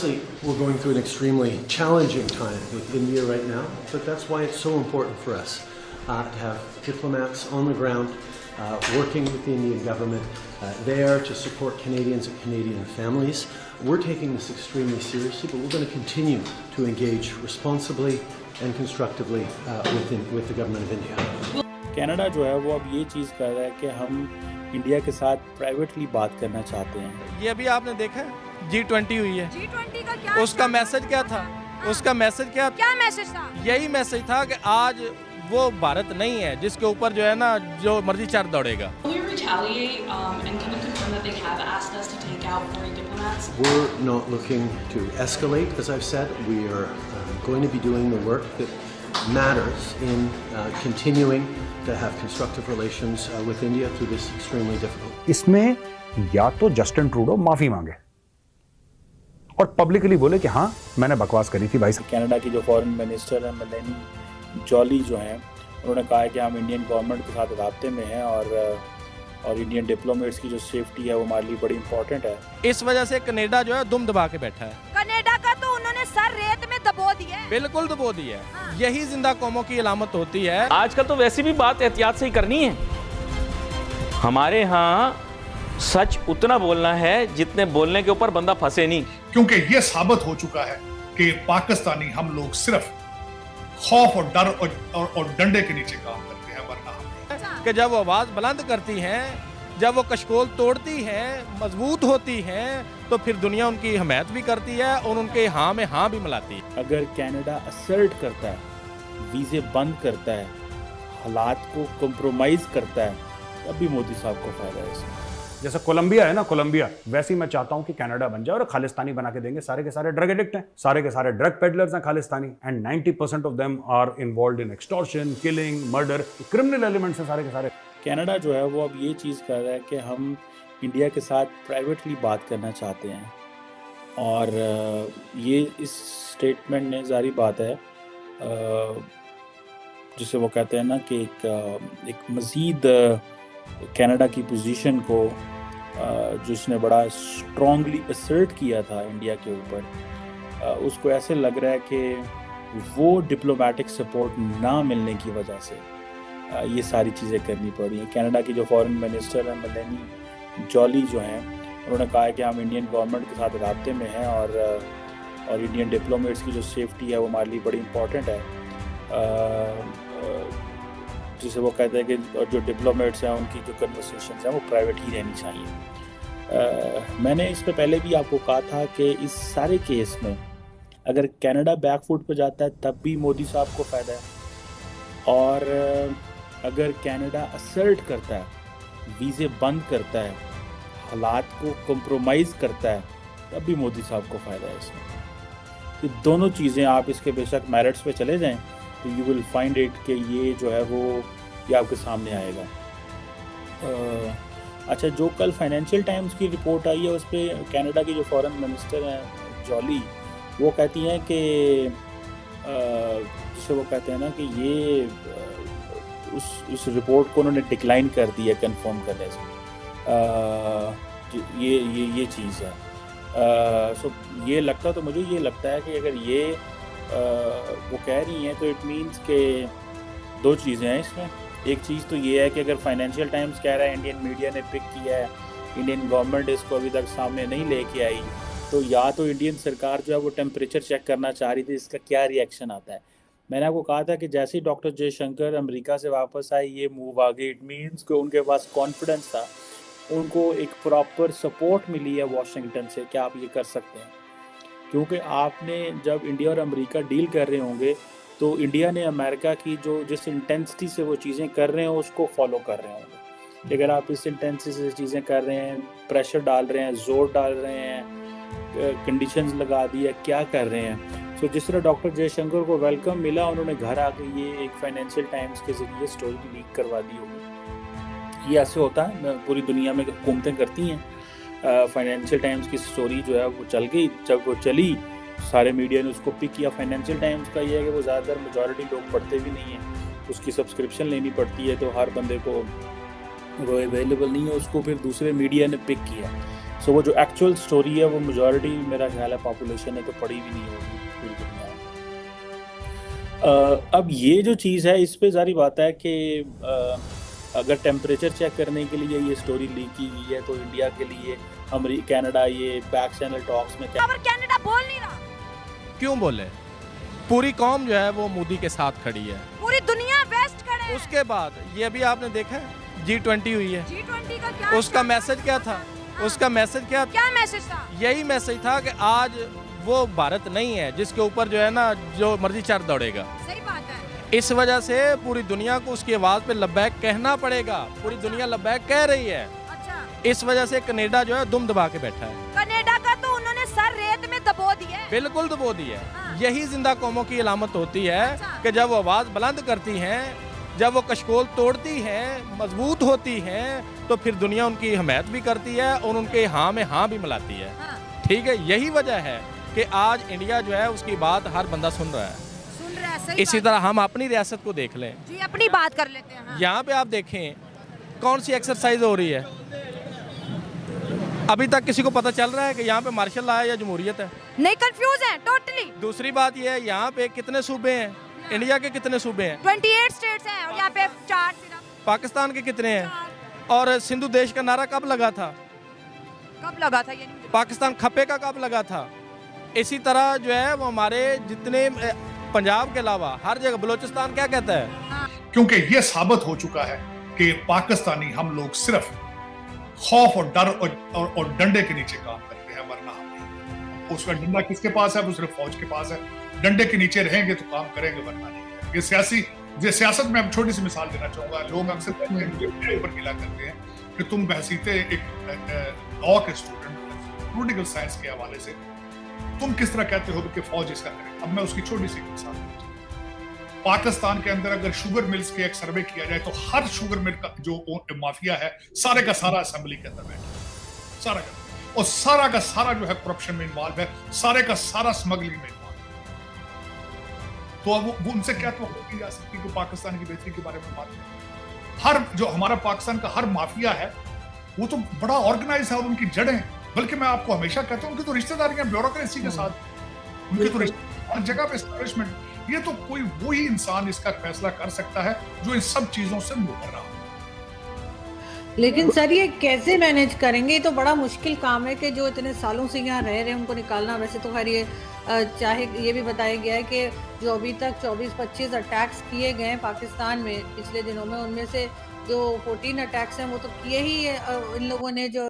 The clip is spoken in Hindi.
Obviously, we're going through an extremely challenging time with India right now, but that's why it's so important for us to have diplomats on the ground working with the Indian government there to support Canadians and Canadian families. We're taking this extremely seriously, but we're going to continue to engage responsibly and constructively with the government of India. Canada जो है वो अब ये चीज़ कर रहा है कि हम इंडिया के साथ प्राइवेटली बात करना चाहते हैं। ये अभी आपने देखा है G20 हुई है। G20 का क्या उसका मैसेज क्या था? उसका मैसेज क्या मैसेज था? यही मैसेज था कि आज वो भारत नहीं है जिसके ऊपर जो है ना जो मर्जी चार दौड़ेगा। We're not looking to escalate, as I've said. We are going to be doing the work that matters in continuing to have constructive relations with India through this extremely difficult. इसमें या तो जस्टिन ट्रूडो माफी मांगे और पब्लिकली बोले कि हाँ मैंने बकवास करी थी भाई। कनाडा की जो फॉरेन मिनिस्टर है मेलेनी जॉली जो हैं उन्होंने कहा है कि हम इंडियन गवर्नमेंट के साथ राब्ते में हैं और इंडियन डिप्लोमेट्स की जो सेफ्टी है वो हमारे लिए बड़ी इंपॉर्टेंट है। इस वजह से कनाडा जो है दुम दबा के बैठा है। कनाडा का तो उन्होंने सर रेत में दबो दिया है। बिल्कुल दबो दिया है। हाँ। यही जिंदा कौमों की अलामत होती है। आजकल तो वैसी भी बात एहतियात से ही करनी है। हमारे यहाँ सच उतना बोलना है जितने बोलने के ऊपर बंदा फंसे नहीं, क्योंकि ये साबित हो चुका है कि पाकिस्तानी हम लोग सिर्फ खौफ और डर और डंडे के नीचे काम करते हैं, वरना हम कि जब वो आवाज बुलंद करती हैं, जब वो कशकोल तोड़ती हैं, मजबूत होती हैं, तो फिर दुनिया उनकी हमायत भी करती है और उनके हाँ में हाँ भी मिलाती है। अगर कनाडा असर्ट करता है, वीज़े बंद करता है, हालात को कंप्रोमाइज़ करता है, तब भी मोदी साहब को फायदा है इसमें। जैसे कोलंबिया है ना, कोलंबिया वैसे ही मैं चाहता हूं कि कनाडा बन जाए और खालिस्तानी बना के देंगे। सारे के सारे ड्रग एडिक्ट हैं, सारे के सारे ड्रग पेडलर्स हैं Khalistani, and 90% of them are involved in extortion, killing, murder, criminal elements हैं सारे के सारे। कनाडा जो है वो अब ये चीज़ कर रहा है कि हम इंडिया के साथ प्राइवेटली बात करना चाहते हैं और ये इस स्टेटमेंट ने जारी बात है जिसे वो कहते हैं ना कि एक मज़ीद कनाडा की पोजीशन को जिसने बड़ा स्ट्रॉन्गली असर्ट किया था इंडिया के ऊपर, उसको ऐसे लग रहा है कि वो डिप्लोमेटिक सपोर्ट ना मिलने की वजह से ये सारी चीज़ें करनी पड़ी हैं। कनाडा की जो फॉरेन मिनिस्टर है मेलेनी जॉली जो हैं उन्होंने कहा है कि हम इंडियन गवर्नमेंट के साथ राब्ते में हैं और इंडियन डिप्लोमेट्स की जो सेफ्टी है वो हमारे लिए बड़ी इंपॉर्टेंट है। जिसे वो कहते हैं कि जो डिप्लोमेट्स हैं उनकी जो कन्वर्सेशंस हैं वो प्राइवेट ही रहनी चाहिए। मैंने इस पे पहले भी आपको कहा था कि इस सारे केस में अगर कनाडा बैकफुट पे जाता है तब भी मोदी साहब को फ़ायदा है और अगर कनाडा असर्ट करता है, वीज़े बंद करता है, हालात को कंप्रोमाइज़ करता है, तब भी मोदी साहब को फ़ायदा है इसमें। ये दोनों चीज़ें आप इसके बेशक मेरिट्स पे चले जाएं तो यू विल फाइंड इट कि ये जो है वो ये आपके सामने आएगा। अच्छा, जो कल फाइनेंशियल टाइम्स की रिपोर्ट आई है उस पर कनाडा की जो फॉरेन मिनिस्टर हैं जॉली वो कहती हैं कि जिसे वो कहते हैं ना कि ये उस रिपोर्ट को उन्होंने डिक्लाइन कर दिया कंफर्म करने से। ये चीज़ है। सो ये लगता तो मुझे ये लगता है कि अगर ये वो कह रही हैं तो इट मीन्स के दो चीज़ें हैं इसमें। एक चीज़ तो ये है कि अगर फाइनेंशियल टाइम्स कह रहा है इंडियन मीडिया ने पिक किया है, इंडियन गवर्नमेंट इसको अभी तक सामने नहीं लेके आई, तो या तो इंडियन सरकार जो है वो टेम्परेचर चेक करना चाह रही थी इसका क्या रिएक्शन आता है। मैंने आपको कहा था कि जैसे ही डॉक्टर जयशंकर अमेरिका से वापस आए ये मूव आ गई, इट मीन्स कि उनके पास कॉन्फिडेंस था, उनको एक प्रॉपर सपोर्ट मिली है वॉशिंगटन से कि आप ये कर सकते हैं। क्योंकि आपने जब इंडिया और अमेरिका डील कर रहे होंगे तो इंडिया ने अमेरिका की जो जिस इंटेंसिटी से वो चीज़ें कर रहे हैं उसको फॉलो कर रहे होंगे। अगर आप इस इंटेंसिटी से चीज़ें कर रहे हैं, प्रेशर डाल रहे हैं, जोर डाल रहे हैं, कंडीशंस लगा दिया, क्या कर रहे हैं। तो जिस तरह डॉक्टर जयशंकर को वेलकम मिला, उन्होंने घर आके ये एक फाइनेंशियल टाइम्स के ज़रिए स्टोरी लीक करवा दी होगी। ये ऐसे होता है, पूरी दुनिया में हुकूमतें करती हैं। फाइनेंशियल टाइम्स की स्टोरी जो है वो चल गई, जब वो चली सारे मीडिया ने उसको पिक किया। फाइनेंशियल टाइम्स का ये है कि वो ज़्यादातर मेजॉरिटी लोग पढ़ते भी नहीं हैं, उसकी सब्सक्रिप्शन लेनी पड़ती है, तो हर बंदे को वो अवेलेबल नहीं है, उसको फिर दूसरे मीडिया ने पिक किया। सो वो जो एक्चुअल स्टोरी है वो मेजॉरिटी मेरा ख्याल है पॉपुलेशन ने तो पढ़ी भी नहीं होगी पूरी दुनिया में। अब ये जो चीज़ है इस पे जारी बात है कि अगर टेम्परेचर चेक करने के लिए ये स्टोरी लीक की गई है तो इंडिया के लिए कनाडा ये बैक चैनल टॉक्स में क्या कनाडा बोल नहीं रहा। क्यों बोले? पूरी कौम जो है वो मोदी के साथ खड़ी है, पूरी दुनिया वेस्ट खड़े है। उसके बाद ये भी आपने देखा है G20 हुई है, G20 का क्या उसका मैसेज क्या था? उसका मैसेज क्या? क्या मैसेज था? यही मैसेज था कि आज वो भारत नहीं है जिसके ऊपर जो है ना जो मर्जी चढ़ दौड़ेगा। सही बात है। इस वजह से पूरी दुनिया को उसकी आवाज पे लब्बैक कहना पड़ेगा। पूरी दुनिया लब्बैक कह रही है। अच्छा, इस वजह से कनाडा जो है दुम दबा के बैठा है। कनाडा का तो उन्होंने सर रेत में दबो दिया है। बिल्कुल दबो दी है। हाँ। यही जिंदा कौमों की अलामत होती है अच्छा। कि जब वो आवाज बुलंद करती हैं, जब वो कशकोल तोड़ती हैं, मजबूत होती हैं, तो फिर दुनिया उनकी हमायत भी करती है और उनके हाँ में हाँ भी मिलाती है। हाँ। ठीक है, यही वजह है कि आज इंडिया जो है उसकी बात हर बंदा सुन रहा है। सुन रहे हैं, सही इसी बात तरह हम अपनी रियासत को देख लें। जी, अपनी बात कर लेते हैं। हाँ। यहाँ पे आप देखें कौन सी एक्सरसाइज हो रही है। अभी तक किसी को पता चल रहा है कि यहाँ पे मार्शल लॉ है या जमहूरियत है? नहीं, कंफ्यूज है टोटली। दूसरी बात यह है यहाँ पे कितने सूबे हैं, इंडिया के कितने सूबे हैं? 28 स्टेट्स हैं और यहाँ पे 4 सिर्फ। पाकिस्तान के कितने हैं? 4। और सिंधु देश का नारा कब लगा था? कब लगा था ये नहीं मुझे पाकिस्तान खप्पे का कब लगा था? इसी तरह जो है वो हमारे जितने पंजाब के अलावा हर जगह बलूचिस्तान क्या कहता है? क्योंकि ये साबित हो चुका है कि पाकिस्तानी हम लोग सिर्फ खौफ और डर और डंडे के नीचे काम करते हैं, वरना हम नहीं। उसका डंडा किसके पास है? वो सिर्फ फौज के पास है। डंडे के नीचे रहेंगे तो काम करेंगे, वरना नहीं। ये सियासत में अब छोटी सी मिसाल देना चाहूंगा। लोग अक्सर कहते हैं, मुझे मेरे ऊपर गिला करते हैं कि तुम बहसीते एक लॉ के स्टूडेंट, पॉलिटिकल साइंस के हवाले से तुम किस तरह कहते हो कि फौज इसका करे। अब मैं उसकी छोटी सी मिसाल देना चाहूंगा। पाकिस्तान के अंदर अगर शुगर मिल्स के एक सर्वे किया जाए तो हर शुगर मिल का जो माफिया है सारे का सारा असेंबली के अंदर बैठा है, सारा का, और सारा का सारा जो है करप्शन में इन्वॉल्व है, सारे का सारा स्मगलिंग में इन्वॉल्व है। तो अब वो उनसे क्या तो की जा सकती है कि पाकिस्तान की बेहतरी के बारे में बात करें। हर जो हमारा पाकिस्तान का हर माफिया है वो तो बड़ा ऑर्गेनाइज है और उनकी जड़ें, बल्कि मैं आपको हमेशा कहता हूं उनकी तो रिश्तेदारियां ब्यूरोक्रेसी के साथ, उनकी तो हर जगह पे एस्टैब्लिशमेंट। ये तो कोई वही इंसान इसका फैसला कर सकता है जो इन सब चीजों से मुकर रहा हो। लेकिन सर ये कैसे मैनेज करेंगे? ये तो बड़ा मुश्किल काम है कि जो इतने सालों से यहाँ रह रहे हैं उनको निकालना। वैसे तो खैर ये चाहे ये भी बताया गया है कि जो अभी तक 24-25 अटैक्स किए गए हैं पाकिस्तान में पिछले दिनों में, उनमें से जो 14 अटैक्स हैं वो तो किए ही इन लोगों ने, जो